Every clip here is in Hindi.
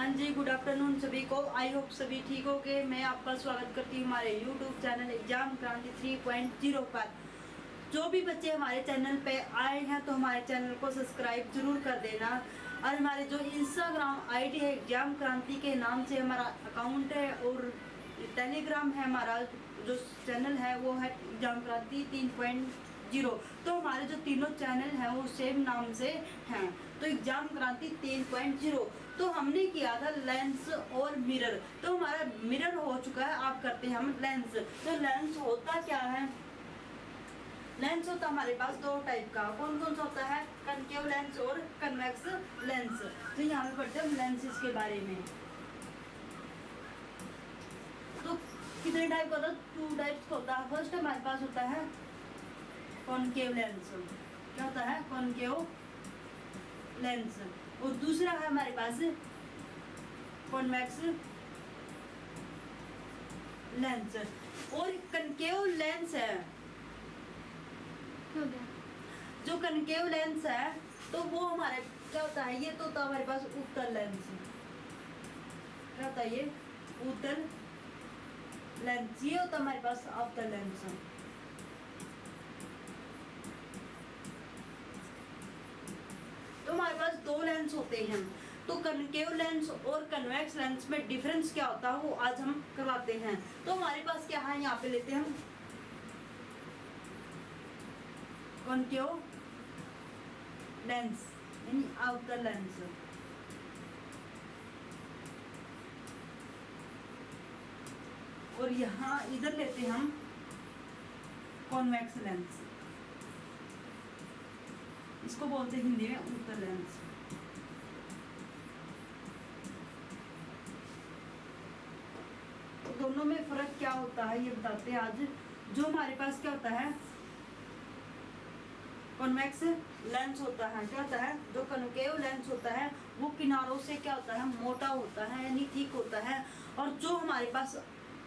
हाँ जी, गुड आफ्टरनून सभी को। आई होप सभी ठीक हो गए। मैं आपका स्वागत करती हूँ हमारे यूट्यूब चैनल एग्जाम क्रांति 3.0 पर। जो भी बच्चे हमारे चैनल पे आए हैं तो हमारे चैनल को सब्सक्राइब जरूर कर देना। और हमारे जो इंस्टाग्राम आईडी है एग्जाम क्रांति के नाम से हमारा अकाउंट है, और टेलीग्राम है हमारा जो चैनल है वो है एग्जाम क्रांति 3.0। तो हमारे जो तीनों चैनल हैं वो सेम नाम से हैं, तो एग्जाम क्रांति 3.0। तो हमने किया था लेंस और मिरर, तो हमारा मिरर हो चुका है। आप करते हैं हम लेंस। तो लेंस होता क्या है? लेंस होता हमारे पास दो टाइप का। कौन कौन सा होता है? कनकेव लेंस और कन्वेक्स लेंस। तो यहाँ पे पढ़ते हैं हम लेंसेज के बारे में। तो कितने टाइप का होता है? 2 टाइप्स का होता है। फर्स्ट हमारे पास होता है कॉनकेव लेंस। क्या होता है? Concave lens. और दूसरा है हमारे पास कॉन्वेक्स लेंस। और कनकेव लेंस है, जो कनकेव लेंस है तो वो हमारे क्या होता है? ये तो होता है हमारे पास उत्तल लेंस। क्या होता है ये? उत्तल लेंस। ये होता है हमारे पास अवतल लेंस। तो हमारे पास 2 लेंस होते हैं। तो कनकेव लेंस और कन्वेक्स लेंस में डिफरेंस क्या होता है वो आज हम करवाते हैं। तो हमारे पास क्या है, यहाँ पे लेते हैं हम कॉनकेव लेंस यानी आउटर लेंस। और यहाँ इधर लेते हैं हम कॉन्वेक्स लेंस। इसको बोलते हैं हिंदी में उत्तल लेंस। तो दोनों में फर्क क्या होता है ये बताते हैं आज। जो हमारे पास क्या होता है, कॉन्वेक्स लेंस होता है। क्या होता है? जो कनकेव लेंस होता है वो किनारों से क्या होता है? मोटा होता है यानी ठीक होता है। और जो हमारे पास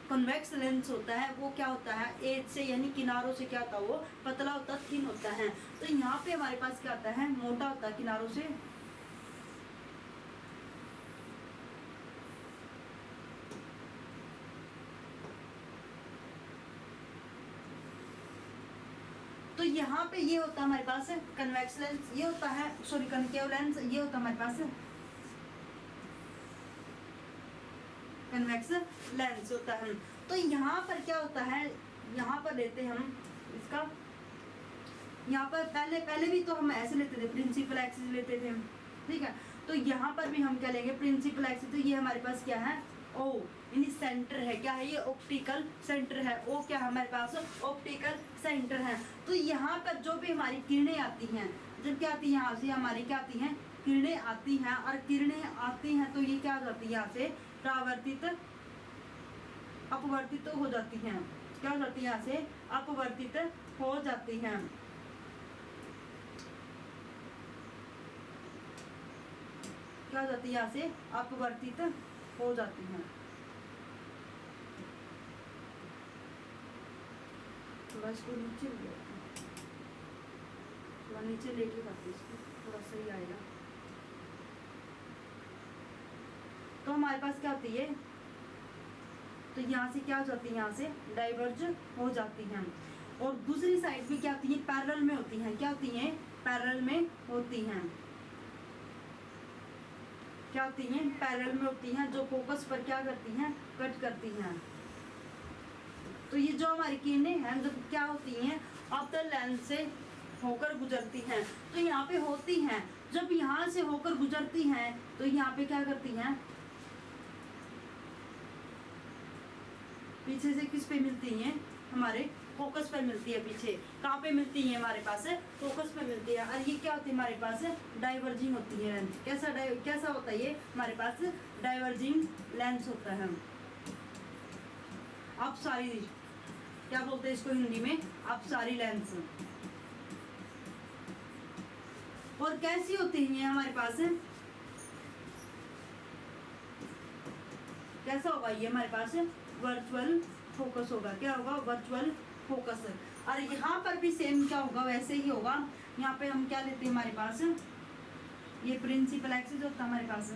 कन्वेक्स लेंस होता है वो क्या होता है? एज से यानी किनारों से क्या होता है? वो पतला होता, थिन होता है। तो यहाँ पे हमारे पास क्या होता है? मोटा होता है किनारों से। तो यहाँ पे ये होता है हमारे पास कन्वेक्स लेंस, ये होता है सॉरी कनकेव लेंस, ये होता है हमारे पास कन्वेक्स लेंस होता है। तो यहाँ पर क्या होता है? यहाँ पर लेते हैं हम इसका, यहाँ पर पहले भी तो हम ऐसे लेते थे, प्रिंसिपल एक्सिस लेते थे, ठीक है। तो यहाँ पर भी हम क्या लेंगे? Principal axis. तो ये हमारे पास क्या है? ओ यानी सेंटर है। क्या है ये? ऑप्टिकल सेंटर है। ओ क्या है हमारे पास? ऑप्टिकल सेंटर है। तो यहाँ पर जो भी हमारी किरणें आती हैं, जब क्या आती है यहाँ से हमारी क्या आती हैं? किरणें आती हैं। और किरणें आती हैं तो ये क्या हो जाती है? यहाँ से परावर्तित अपवर्तित हो जाती हैं। क्या हो जाती है? यहाँ से अपवर्तित हो जाती हैं। क्या हो जाती है? यहाँ से अपवर्तित हो जाती हैं। थोड़ा इसको नीचे ले, थोड़ा नीचे लेके करते इसको, थोड़ा सही आएगा। तो हमारे पास क्या होती है? तो यहाँ से क्या हो जाती है? यहाँ से डाइवर्ज हो जाती हैं। और दूसरी साइड भी क्या होती है? पैरेलल में होती हैं। क्या होती हैं? पैरेलल में होती हैं। क्या होती हैं? पैरेलल में होती हैं, जो फोकस पर क्या करती हैं? कट करती हैं। तो ये जो हमारी किरणें हैं जो क्या होती हैं? अवतल लेंस से होकर गुजरती हैं। तो यहाँ पे होती हैं, जब यहाँ से होकर गुजरती हैं तो यहाँ पे क्या करती हैं? पीछे से किस पे मिलती हैं? हमारे फोकस पर मिलती है। पीछे कहाँ पे मिलती है? हमारे पास फोकस पे मिलती है। और ये क्या होती है? हमारे पास डाइवर्जिंग होती है लेंस। कैसा होता है ये? हमारे पास डाइवर्जिंग लेंस होता है। अब सारी क्या बोलते हैं इसको हिंदी में? अब सारी लेंस। और कैसी होती है हमारे पास? कैसा होगा ये हमारे पास? वर्चुअल फोकस होगा। क्या होगा? Virtual focus. और यहाँ पर भी सेम क्या होगा? वैसे ही होगा। यहाँ पे हम क्या लेते हैं? हमारे पास ये प्रिंसिपल एक्सिस होता है हमारे पास।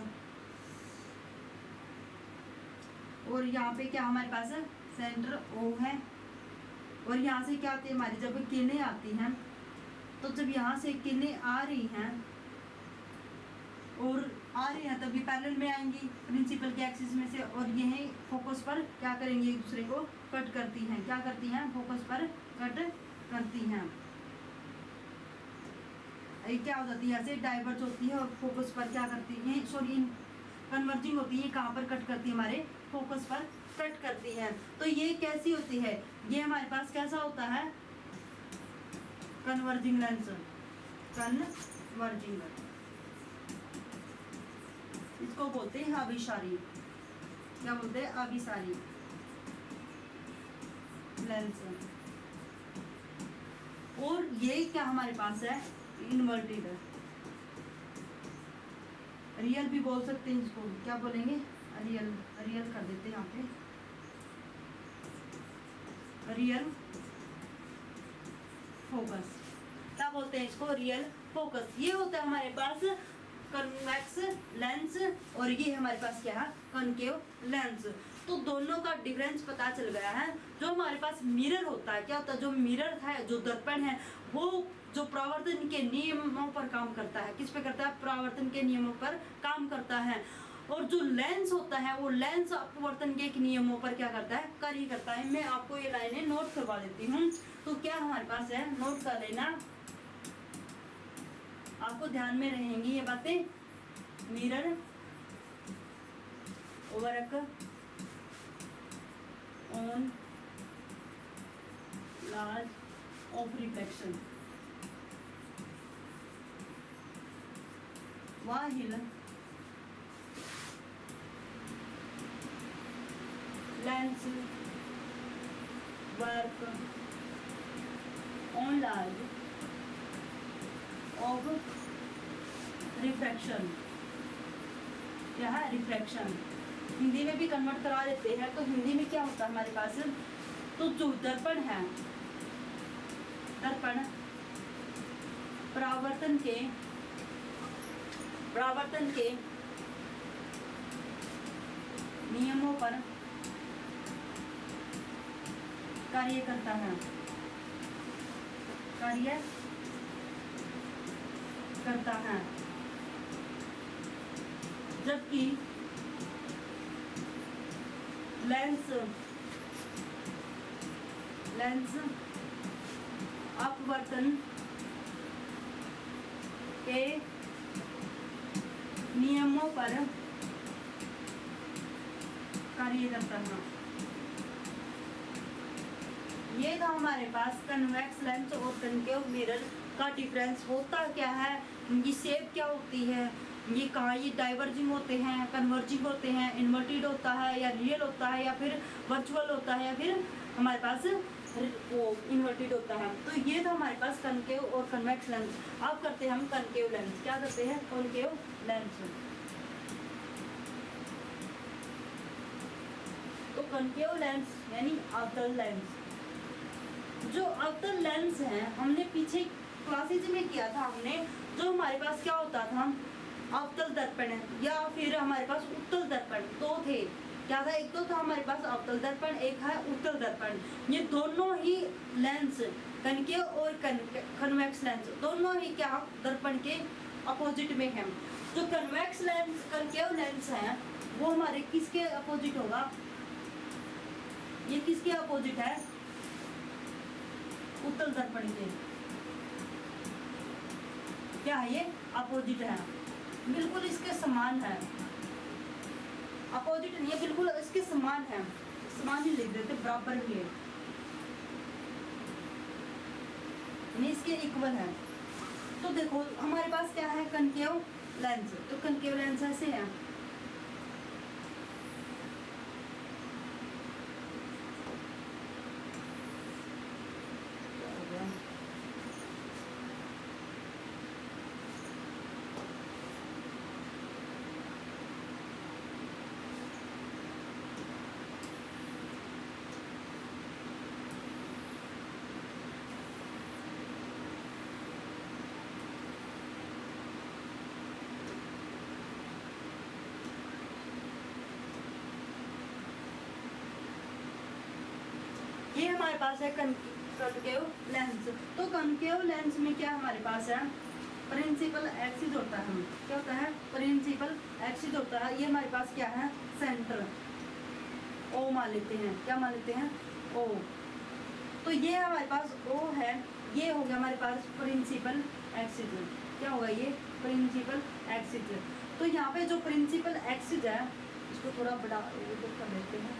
और यहाँ पे क्या हमारे पास है, सेंटर O है। और यहाँ से क्या आती है हमारी, जब किरणें आती हैं तो जब यहाँ से किरणें आ रही हैं और आ रही हैं तभी पैरेलल में आएंगी प्रिंसिपल के एक्सिस में से, और यही फोकस पर क्या करेंगे, एक दूसरे को कट करती हैं। क्या करती हैं, फोकस पर कट करती हैं। ये क्या हो जाती है, यहाँ से डाइवर्ज होती है और फोकस पर क्या करती है, सॉरी कन्वर्जिंग होती है। कहाँ पर कट करती है, हमारे फोकस पर कट करती है। तो ये कैसी होती है, ये हमारे पास कैसा होता है, कन्वर्जिंग लेंस, कन्वर्जिंग, इसको बोलते हैं अभिसारी। क्या बोलते हैं, अभिसारी लेंस। और ये क्या हमारे पास है, इन्वर्टेड, रियल भी बोल सकते हैं इसको, क्या बोलेंगे, रियल, रियल कर देते हैं यहाँ पे, रियल फोकस। क्या बोलते हैं इसको, रियल फोकस। ये होता है हमारे पास कन्वेक्स लेंस, और ये हमारे पास क्या है, कनकेव लेंस। तो दोनों का डिफरेंस पता चल गया है। जो हमारे पास मिरर होता है, क्या होता है, जो मिरर है, जो दर्पण है, वो जो परावर्तन के नियमों पर काम करता है। किस पे करता है, परावर्तन के नियमों पर काम करता है। और जो लेंस होता है वो लेंस अपवर्तन के नियमों पर क्या करता है, कार्य करता है। मैं आपको ये लाइनें नोट करवा देती हूँ। तो क्या हमारे पास है, नोट कर लेना, आपको ध्यान में रहेंगी ये बातें। Mirror, work on large of reflection, वाहिल lens work on large of refraction, क्या है, रिफ्रैक्शन। हिंदी में भी कन्वर्ट करा देते हैं। तो हिंदी में क्या होता है हमारे पास, तो जो दर्पण है, दर्पण परावर्तन के नियमों पर कार्य करता है, कार्य करता है। जबकि लेंस अपवर्तन के नियमों पर कार्य करता है। ये था हमारे पास कन्वेक्स लेंस और कनकेव मिरर का डिफरेंस। होता क्या है, इनकी शेप क्या होती है, ये कहाँ ये डाइवर्जिंग होते हैं, कन्वर्जिंग होते हैं, इन्वर्टेड होता है या रियल होता है या फिर वर्चुअल होता है या फिर हमारे पास वो इन्वर्टेड होता है। तो ये था हमारे पास कनकेव और कन्वेक्स लेंस। अब करते हैं हम कनकेव लेंस। क्या करते हैं, कनकेव लेंस। तो कनकेव लेंस यानी अवतल लेंस। जो अवतल लेंस है, हमने पीछे क्लासेज में किया था हमने, जो हमारे पास क्या होता था, अवतल दर्पण है या फिर हमारे पास उत्तल दर्पण, दो थे। क्या था, एक तो था हमारे पास अवतल दर्पण, एक है उत्तल दर्पण। ये दोनों ही लेंस, कनकेव और कन्वेक्स लेंस, दोनों ही क्या दर्पण के अपोजिट में है। जो कन्वेक्स लेंस, कनकेव लेंस है, वो हमारे किसके अपोजिट होगा, ये किसके अपोजिट है, उत्तल दर्पण के। क्या है, ये अपोजिट है, बिल्कुल इसके समान है। अपोजिट नहीं है, बिल्कुल इसके समान है, समान ही लिख देते, बराबर ही है, नहीं इसके इक्वल है। तो देखो हमारे पास क्या है, कनकेव लेंस। तो कनकेव लेंस ऐसे है, ये हमारे पास है कनकेव लेंस। तो कनकेव लेंस में क्या हमारे पास है, प्रिंसिपल एक्सिस होता है। क्या होता है, प्रिंसिपल एक्सिस होता है। ये हमारे पास क्या है, सेंटर ओ मान लेते हैं। क्या मान लेते हैं, ओ। तो ये हमारे पास ओ है, ये हो गया हमारे पास प्रिंसिपल एक्सिस। क्या होगा ये, प्रिंसिपल एक्सिस। तो यहाँ पे जो प्रिंसिपल एक्सिस है, इसको थोड़ा बड़ा कर लेते हैं।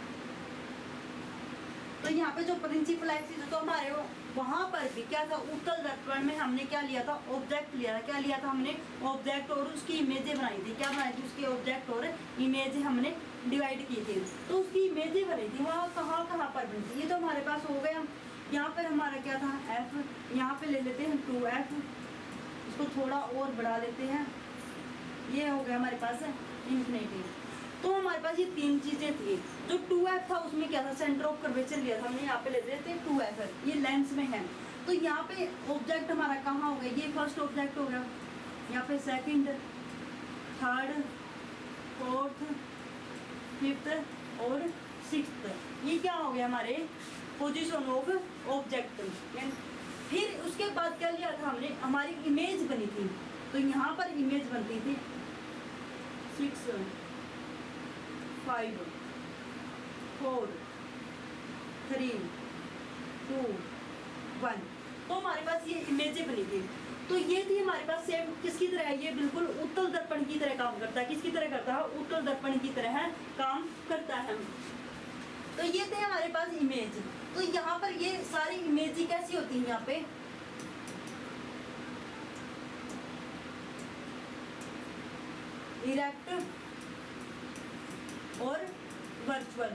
तो यहाँ पे जो प्रिंसिपल एक्सिस है, तो हमारे वहाँ पर भी क्या था, उत्तल दर्पण में हमने क्या लिया था, ऑब्जेक्ट लिया था। क्या लिया था हमने, ऑब्जेक्ट, और उसकी इमेजें बनाई थी। क्या बनाई थी, उसके ऑब्जेक्ट और इमेजें हमने डिवाइड की थी। तो उसकी इमेजें बनी थी, वहाँ कहाँ कहाँ पर बनी थी, ये तो हमारे पास हो गया। यहाँ पर हमारा क्या था, एफ। यहाँ पे ले लेते हैं 2f, इसको थोड़ा और बढ़ा लेते हैं। ये हो गया हमारे पास इंफिनिटी। तो हमारे पास ये तीन चीजें थी। जो 2f था उसमें क्या था, सेंटर ऑफ कर्वेचर लिया था हमने, यहाँ पे ले लेते हैं 2f है, ये लेंस में है। तो यहाँ पे ऑब्जेक्ट हमारा कहाँ हो गया, ये फर्स्ट ऑब्जेक्ट हो गया, यहाँ पे सेकंड, थर्ड, फोर्थ, फिफ्थ और सिक्स्थ। ये क्या हो गया हमारे पोजीशन ऑफ ऑब्जेक्ट। फिर उसके बाद क्या लिया था हमने, हमारी इमेज बनी थी। तो यहाँ पर इमेज बनती थी 6, 5, 4, 3, 2, 1। तो हमारे पास ये इमेजें बनी थी। तो ये थी हमारे पास सेम किसकी तरह है, ये बिल्कुल उत्तल दर्पण की तरह काम करता है। किसकी तरह करता है, उत्तल दर्पण की तरह काम करता है। तो ये थे हमारे पास इमेज। तो यहाँ पर ये सारी इमेज कैसी होती है, यहाँ पे इरेक्ट और वर्चुअल,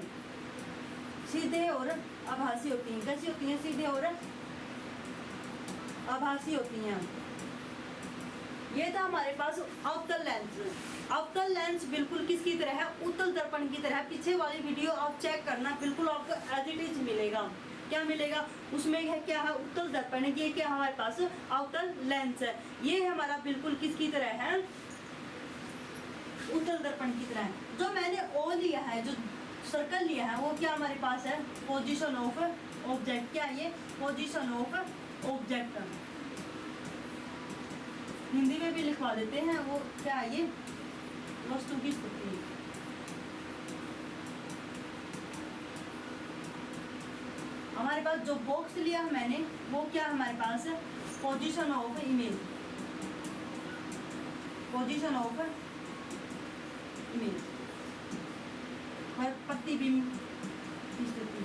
सीधे और आभासी होती हैं। कैसी होती हैं, सीधे और आभासी होती हैं। ये था हमारे पास अवतल लेंस। अवतल लेंस बिल्कुल किसकी तरह है, उत्तल दर्पण की तरह। पीछे वाली वीडियो आप चेक करना, बिल्कुल आपको एज इट इज मिलेगा। क्या मिलेगा, उसमें है क्या है, उत्तल दर्पण है। ये क्या हमारे पास अवतल लेंस है। ये हमारा बिल्कुल किसकी तरह है, उत्तल दर्पण की तरह है। जो मैंने ओ लिया है, जो सर्कल लिया है, वो क्या हमारे पास है, पोजीशन ऑफ ऑब्जेक्ट। क्या है ये, पोजीशन ऑफ ऑब्जेक्ट। हिंदी में भी लिखवा देते हैं, वो क्या है, ये वस्तु की स्थिति। हमारे पास जो बॉक्स लिया मैंने, वो क्या हमारे पास है, position of image. Position of image, प्रतिबिंब की स्थिति,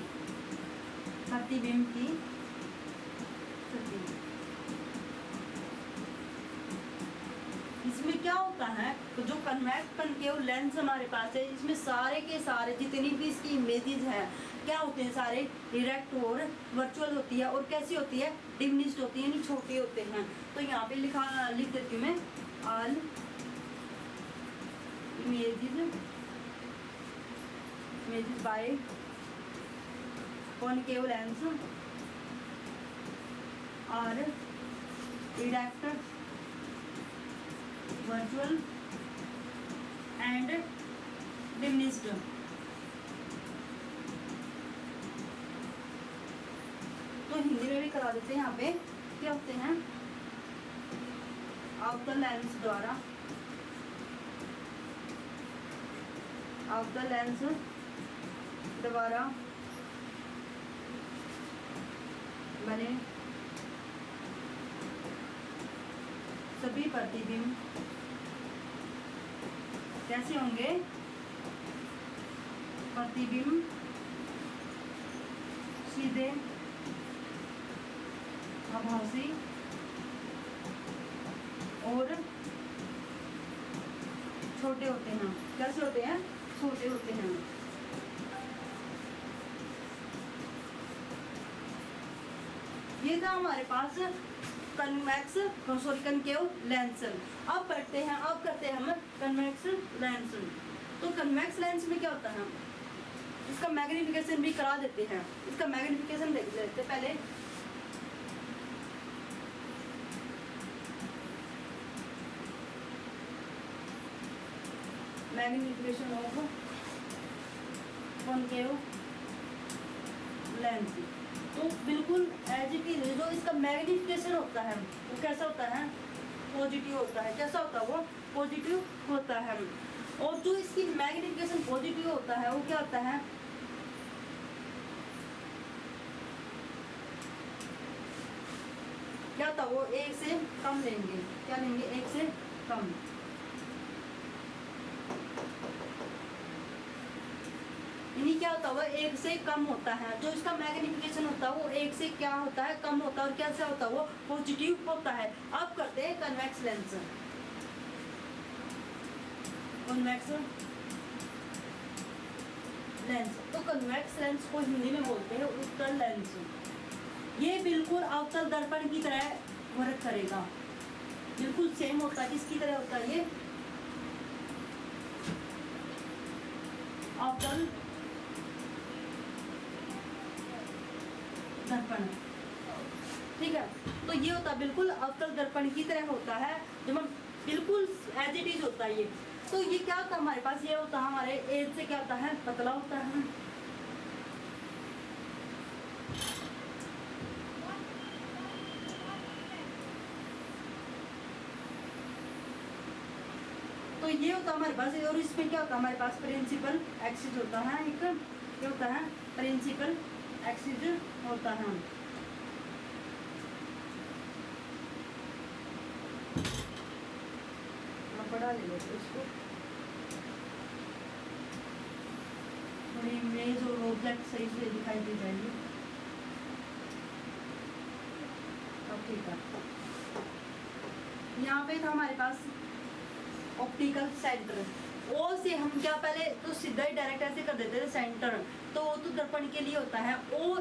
प्रतिबिंब की स्थिति। इसमें क्या होता है, तो जो कन्वेक्स कनकेव लेंस हमारे पास है, इसमें सारे के सारे जितनी भी इसकी इमेजेस हैं, क्या होते हैं, सारे डायरेक्ट और वर्चुअल होती है। और कैसी होती है, डिमिनिश्ड होती है, यानी छोटे होते हैं। तो यहाँ पे लिख देती हूँ मैं, all images by concave lens are direct, virtual and diminished. तो हिंदी में भी करा देते हैं। यहाँ पे क्या होते हैं, अवतल लेंस द्वारा, अवतल लेंस द्वारा बने सभी प्रतिबिंब कैसे होंगे, प्रतिबिंब सीधे, आभासी और छोटे होते हैं। कैसे होते हैं, छोटे होते हैं। ये था हमारे पास कन्वेक्स कनकेव लेंस। अब बढ़ते हैं, अब करते हैं हम कन्वेक्स लेंस। तो कन्वेक्स लेंस में क्या होता है, इसका मैग्निफिकेशन भी करा देते हैं। इसका मैग्निफिकेशन देख लेते पहले। Magnification of concave lens. तो बिल्कुल एज इट इज जो इसका मैग्निफिकेशन होता है वो कैसा होता है, पॉजिटिव होता है। कैसा होता है वो, पॉजिटिव होता है। और जो इसकी मैग्निफिकेशन पॉजिटिव होता है वो क्या होता है, क्या होता है वो एक से कम लेंगे। क्या लेंगे, एक से कम। यानी क्या होता है वो एक से कम होता है। जो इसका मैग्निफिकेशन होता है वो एक से क्या होता है, कम होता है। और कैसा होता है वो, पॉजिटिव होता है। अब करते हैं कन्वेक्स लेंस। कन्वेक्स लेंस, तो कन्वेक्स लेंस को हिंदी में बोलते हैं उत्तल लेंस। ये बिल्कुल अवतल दर्पण की तरह वर्क करेगा, बिल्कुल सेम होता है। किसकी तरह होता है ये, अवतल दर्पण। ठीक है, तो ये होता है बिल्कुल अवतल दर्पण की तरह होता है, जब हम बिल्कुल एज इट इज होता है ये। तो ये क्या होता है हमारे पास, ये होता है हमारे एज से क्या होता है, पतला होता है। तो ये होता है हमारे पास। और इसमें क्या होता है हमारे पास, प्रिंसिपल एक्सिस होता है। एक क्या होता है, प्रिंसिपल एक्सिस होता है। बड़ा ले लेते इसको, थोड़ी इमेज और ऑब्जेक्ट सही से दिखाई दे जाएगी। अब ठीक है, यहाँ पे था हमारे पास ऑप्टिकल सेंटर। ओ से हम क्या पहले तो सीधा ही डायरेक्ट ऐसे कर देते थे सेंटर, तो वो तो दर्पण के लिए होता है। ओ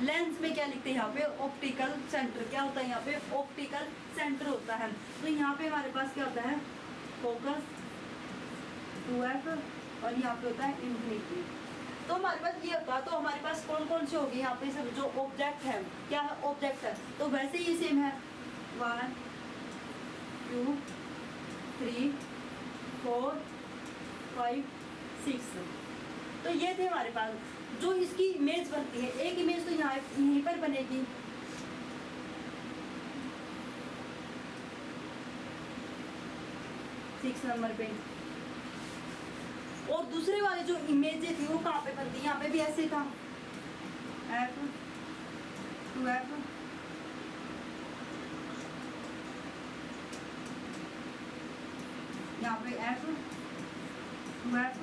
लेंस में क्या लिखते हैं यहाँ पे, ऑप्टिकल सेंटर। क्या होता है यहाँ पे, ऑप्टिकल सेंटर होता है। तो यहाँ पे हमारे पास क्या होता है, फोकस 2f, और यहाँ पे होता है इंफिनिटी। तो हमारे पास ये होता है। तो हमारे पास कौन कौन से होगी यहाँ पे, सब जो ऑब्जेक्ट है, क्या है ऑब्जेक्ट है, तो वैसे ही सेम है। 1 2 3 4 5 6। तो ये थे हमारे पास जो इसकी इमेज बनती है। एक इमेज तो यहाँ यहीं पर बनेगी, सिक्स नंबर पे। और दूसरे वाली जो इमेजें थी वो कहाँ पे बनती है, यहाँ पे भी ऐसे था, F 2F, यहाँ पे F 2F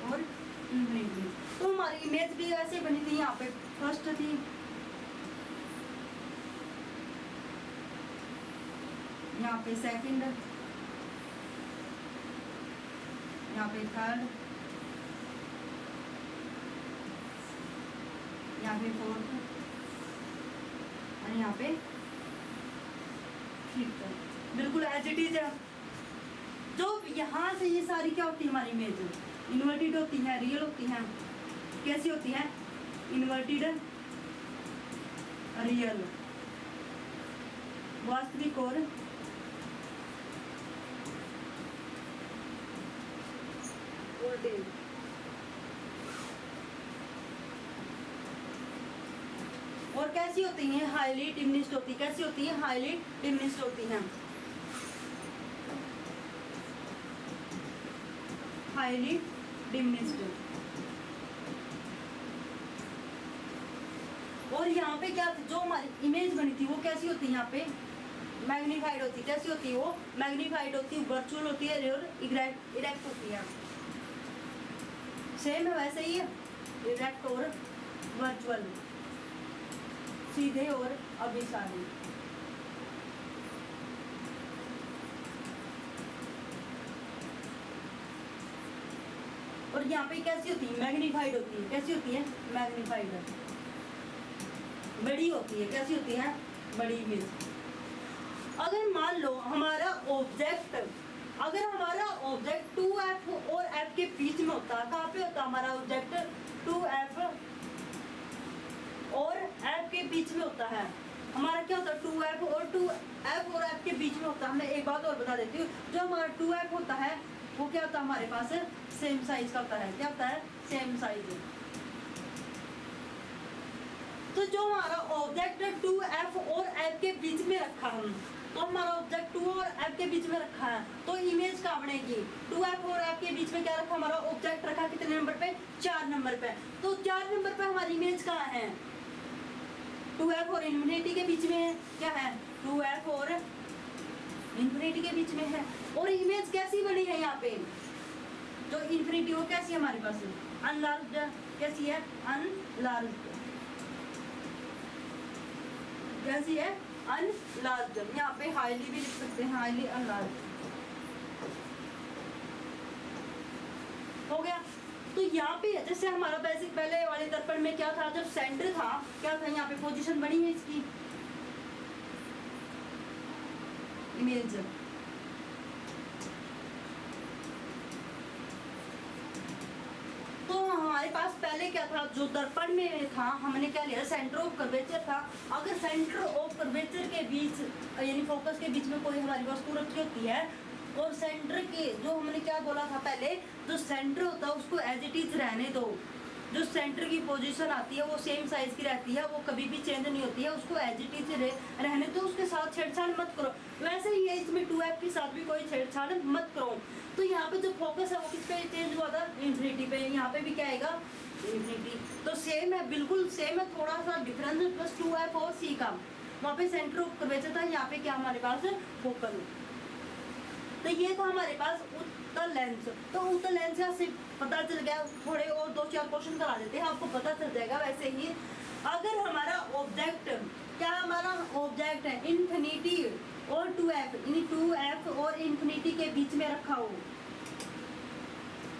और इंफिनिटी। तो हमारी इमेज भी ऐसे बनी थी। यहाँ पे फर्स्ट थी, यहाँ पे सेकंड, यहाँ पे थर्ड, यहाँ पे फोर्थ, और यहाँ पे फिफ्थ। बिल्कुल एज इट इज है। जो यहाँ से ये सारी क्या होती है हमारी इमेज, इन्वर्टेड होती है, रियल होती हैं। कैसी होती है, इन्वर्टेड रियल, वास्तविक और उल्टे। और कैसी होती हैं, हाईली डिमिनिश्ड होती है। कैसी होती है, हाईली डिमिनिश्ड होती हैं, हाईली डिमिनिश्ड। और यहाँ पे क्या जो हमारी इमेज बनी थी वो कैसी होती है, यहाँ पे मैग्नीफाइड होती है। कैसी होती है वो, मैग्नीफाइड होती है, वर्चुअल होती है और इरेक्ट होती है। सेम है वैसे ही है, इरेक्ट और वर्चुअल, सीधे और अभिसारी। और यहाँ पे कैसी होती है, मैग्नीफाइड होती है। कैसी होती है, मैग्नीफाइड, बड़ी होती है। कैसी होती है, बड़ी इमेज। अगर मान लो हमारा ऑब्जेक्ट, अगर हमारा ऑब्जेक्ट 2f और f के बीच में होता है, कहाँ पे होता है हमारा ऑब्जेक्ट, 2f और f के बीच में होता है। हमारा क्या होता है, 2f और f के बीच में होता है। मैं एक बात और बता देती हूँ, जो हमारा 2f होता है वो क्या होता है हमारे पास, सेम साइज का होता है। क्या होता है, सेम साइज। तो जो हमारा ऑब्जेक्ट 2f और f के बीच में रखा हम, तो हमारा ऑब्जेक्ट 2 और f के बीच में रखा है, तो इमेज क्या बनेगी? 2f और f के बीच में क्या रखा? हमारा ऑब्जेक्ट रखा कितने नंबर पे? 4 नंबर पे। तो 4 नंबर पे हमारी इमेज कहाँ है? 2f और इन्फिनिटी के बीच में है। क्या है? 2f और इन्फिनिटी के बीच में है। और इमेज कैसी बनी है यहाँ पे? जो इन्फिनिटी वो कैसी है हमारे पास? अनलार्ज्ड। कैसी है? अनलार्ज्ड। कैसी है? अनलार्ज्ड। यहाँ पे हाईली भी लिख सकते हैं, हाईली अनलार्ज्ड। हो गया। तो यहाँ पे जैसे हमारा बेसिक पहले वाले दर्पण में क्या था, जब सेंटर था क्या था, यहाँ पे पोजीशन बनी है इसकी इमेज। तो हमारे पास पहले क्या था, जो दर्पण में था हमने क्या लिया? सेंटर ऑफ कर्वेचर था। अगर सेंटर ऑफ कर्वेचर के बीच यानी फोकस के बीच में कोई हमारी वस्तु रखी होती है और सेंटर के जो हमने क्या बोला था पहले, जो सेंटर होता है उसको एज इट इज रहने दो। जो सेंटर की पोजीशन आती है वो सेम साइज की रहती है, वो कभी भी चेंज नहीं होती है, उसको एज इट इज रहने दो, उसके साथ छेड़छाड़ मत करो। वैसे ही है इसमें 2f के साथ भी कोई छेड़छाड़ मत करो। तो यहाँ पे जो फोकस है वो किस पे चेंज हुआ था? इन्फिनिटी पे। यहाँ पे भी क्या आएगा? इन्फिनिटी। तो सेम है, बिल्कुल सेम है, थोड़ा सा डिफरेंस प्लस 2f और c का। वहाँ पे सेंटर ऑफ कर्वेचर था, यहाँ पे क्या हमारे पास? फोकल। तो ये था हमारे पास उत्तल लेंस। तो उत्तल लेंस से पता चल गया। थोड़े और 2-4 क्वेश्चन करा देते हैं, आपको पता चल जाएगा। वैसे ही अगर हमारा ऑब्जेक्ट, क्या हमारा ऑब्जेक्ट है इन्फिनिटी और 2f, यानी 2f और इन्फिनिटी के बीच में रखा हो,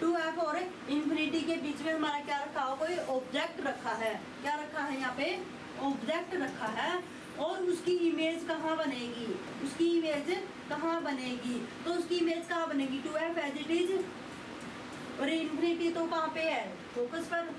2f और इन्फिनिटी के बीच में हमारा क्या रखा हो? कोई ऑब्जेक्ट रखा है। क्या रखा है? यहाँ पे ऑब्जेक्ट रखा है। और उसकी इमेज कहाँ बनेगी? उसकी इमेज कहाँ बनेगी? तो उसकी इमेज कहाँ बनेगी? 2f एज इट इज और इन्फिनिटी तो कहाँ पे है? फोकस पर।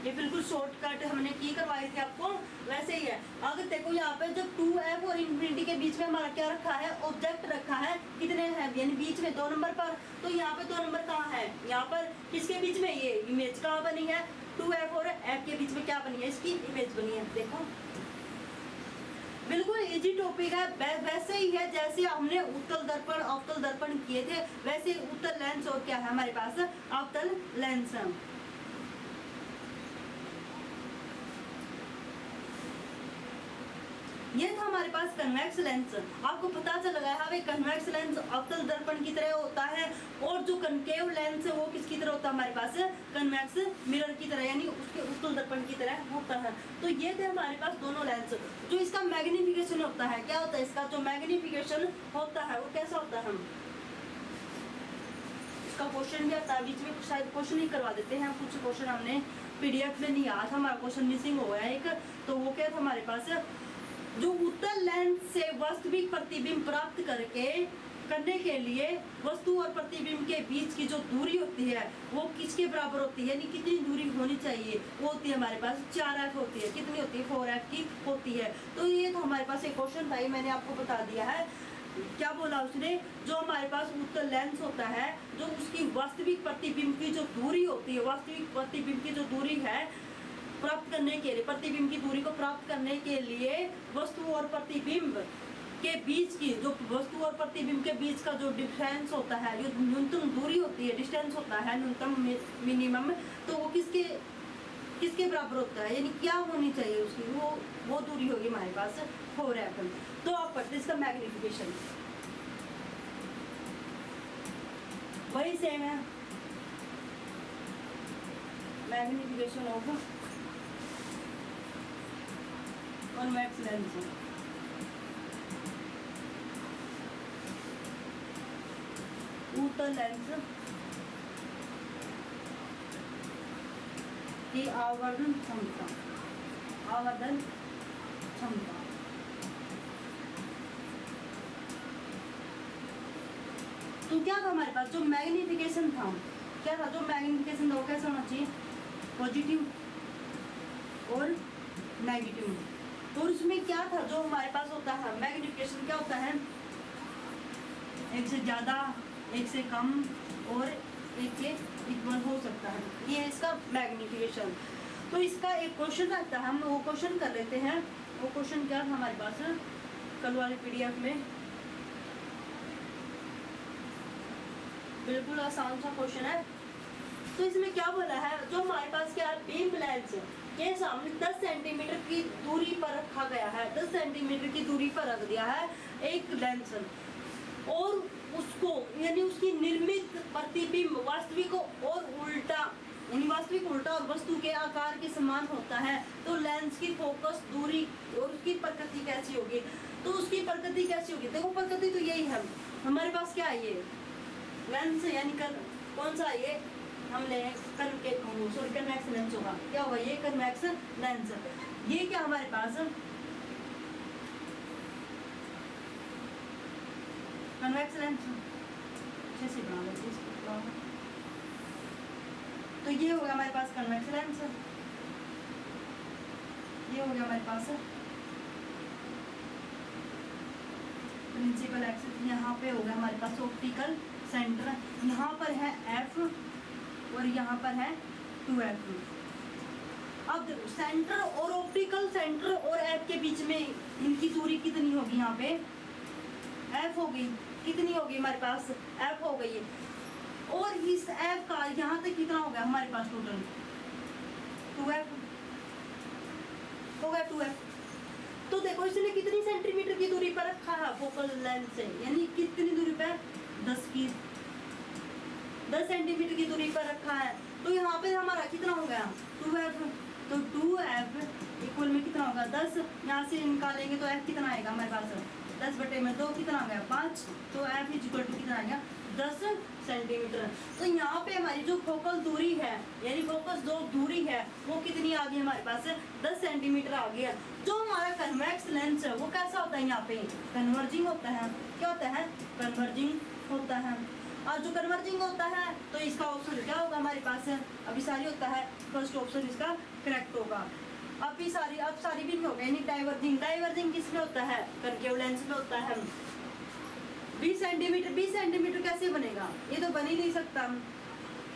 ये बिल्कुल शॉर्टकट हमने की करवाई थी आपको, वैसे ही है। अगर देखो यहाँ पे जब 2f और इन्फिनिटी के बीच में हमारा क्या रखा है? ऑब्जेक्ट रखा है। कितने है? यानी बीच में 2 नंबर पर। तो यहाँ पे 2 नंबर कहाँ है? यहाँ पर। किसके बीच में? ये इमेज कहाँ बनी है? 2f और f के बीच में क्या बनी है? इसकी इमेज बनी है। देखो बिल्कुल इजी टॉपिक है। वैसे ही है जैसे हमने उत्तल दर्पण अवतल दर्पण किए थे, वैसे उत्तल लेंस और क्या है हमारे पास? अवतल लेंस। ये था हमारे पास कन्वेक्स लेंस। आपको पता चल गया है भाई, कन्वेक्स लेंस अवतल दर्पण की तरह होता है और जो कनकेव लेंस है वो किसकी तरह होता है? हमारे पास कन्वेक्स मिरर की तरह, यानी उसके उत्तल दर्पण की तरह होता है। तो ये थे हमारे पास दोनों लेंस। जो इसका मैग्निफिकेशन होता है, क्या होता है इसका जो मैग्निफिकेशन होता है वो कैसा होता है? हम इसका क्वेश्चन भी आता है बीच में, शायद क्वेश्चन ही करवा देते हैं। कुछ क्वेश्चन हमने पीडीएफ में नहीं आया था, हमारा क्वेश्चन मिसिंग हो गया एक। तो वो क्या था हमारे पास? जो उत्तल लेंस से वास्तविक प्रतिबिंब प्राप्त करने के लिए वस्तु और प्रतिबिंब के बीच की जो दूरी होती है वो किसके बराबर होती है? यानी कितनी दूरी होनी चाहिए? वो होती है हमारे पास 4f होती है। कितनी होती है? 4f की होती है। तो ये तो हमारे पास एक क्वेश्चन था, मैंने आपको बता दिया है। क्या बोला उसने? जो हमारे पास उत्तल लेंस होता है, जो उसकी वास्तविक प्रतिबिंब की जो दूरी होती है, वास्तविक प्रतिबिंब की जो दूरी है प्राप्त करने के लिए, प्रतिबिंब की दूरी को प्राप्त करने के लिए वस्तु और प्रतिबिंब के बीच की, जो वस्तु और प्रतिबिंब के बीच का जो डिफरेंस होता है, जो न्यूनतम दूरी होती है, डिस्टेंस होता है, न्यूनतम मिनिमम, तो वो किसके बराबर होता है? यानी क्या होनी चाहिए उसकी? वो दूरी होगी हमारे पास 4f। तो आप पढ़ते इसका मैग्निफिकेशन वही सेम है, मैग्निफिकेशन ऑफ कॉन्वेक्स लेंस। उत्तल लेंस की आवर्धन क्षमता, आवर्धन क्षमता। तो क्या था हमारे पास? जो मैग्निफिकेशन था, क्या था? जो मैग्निफिकेशन था वो कैसा होना चाहिए? पॉजिटिव और नेगेटिव। तो उसमें क्या था? जो हमारे पास होता है मैग्निफिकेशन क्या होता है? एक से ज़्यादा, एक से कम और एक से इक्वल हो सकता है, ये है इसका मैग्निफिकेशन। तो इसका एक क्वेश्चन आता है, हम वो क्वेश्चन कर लेते हैं। वो क्वेश्चन क्या था हमारे पास कल वाले PDF में, बिल्कुल आसान सा क्वेश्चन है। तो इसमें क्या बोला है, जो हमारे पास क्या है, बीम लेंस के सामने 10 सेंटीमीटर की दूरी पर रखा गया है, 10 सेंटीमीटर की दूरी पर रख दिया है एक लेंस, और उसको यानी उसकी निर्मित प्रतिबिंब वास्तविक और उल्टा, यानी वास्तविक उल्टा और वस्तु के आकार के समान होता है, तो लेंस की फोकस दूरी और उसकी प्रकृति कैसी होगी। तो उसकी प्रकृति कैसी होगी, देखो प्रकृति तो यही है हमारे पास, क्या है ये लेंस, यानी कौन सा ये हम ले कन्वेक्स लेंस होगा, क्या होगा ये कन्वेक्स लेंस। ये क्या हमारे पास कन्वेक्स लेंस, अच्छे से बना लेते इसको। तो ये हो गया हमारे पास कन्वेक्स लेंस, ये हो गया हमारे पास प्रिंसिपल एक्सिस। यहाँ पे हो गया हमारे पास ऑप्टिकल सेंटर, यहाँ पर है F और यहाँ पर है 2F। अब देखो सेंटर और ऑप्टिकल सेंटर और F के बीच में इनकी दूरी कितनी होगी, यहाँ पे F होगी, कितनी होगी हमारे पास F हो गई है, और इस F का यहाँ तक कितना हो गया हमारे पास टोटल 2F हो गया 2F। तो देखो इसने कितनी सेंटीमीटर की दूरी पर रखा है फोकल लेंथ से, यानी कितनी दूरी पर 10 सेंटीमीटर की दूरी पर रखा है। तो यहाँ पे हमारा कितना हो गया 2F, तो 2F इक्वल में कितना होगा 10, यहाँ से निकालेंगे तो F कितना आएगा हमारे पास 10/2 कितना आ गया 5, तो F इक्वल टू कितना आ गया 10 सेंटीमीटर। तो यहाँ पे हमारी जो फोकल दूरी है, यानी फोकस जो दूरी है वो कितनी आ गई हमारे पास 10 सेंटीमीटर आ गया। जो हमारा कन्वेक्स लेंस है वो कैसा होता है, यहाँ पे कन्वर्जिंग होता है, क्या होता है कन्वर्जिंग होता है। और जो कन्वर्जिंग होता है तो इसका ऑप्शन क्या होगा हमारे पास, अभी सारी होता है, फर्स्ट ऑप्शन इसका करेक्ट होगा। अब सारी भी नहीं होगा, यानी डाइवर्जिंग किसमें होता है, कनकेव लेंस में होता है। 20 सेंटीमीटर कैसे बनेगा, ये तो बन ही नहीं सकता,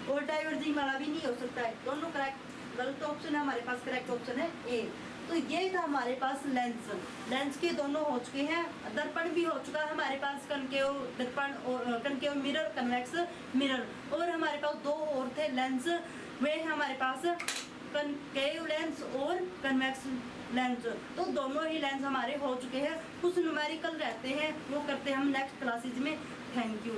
और डाइवर्जिंग वाला भी नहीं हो सकता है, दोनों करेक्ट। गलत ऑप्शन है हमारे पास, करेक्ट ऑप्शन है ए। तो ये था हमारे पास लेंस के दोनों हो चुके हैं, दर्पण भी हो चुका है हमारे पास, कनकेव दर्पण और कनकेव मिरर, कन्वेक्स मिरर, और हमारे पास दो और थे लेंस, वे हैं हमारे पास कनकेव लेंस और कन्वेक्स लेंस। तो दोनों ही लेंस हमारे हो चुके हैं, कुछ न्यूमेरिकल रहते हैं वो करते हैं हम नेक्स्ट क्लासेज में। Thank you.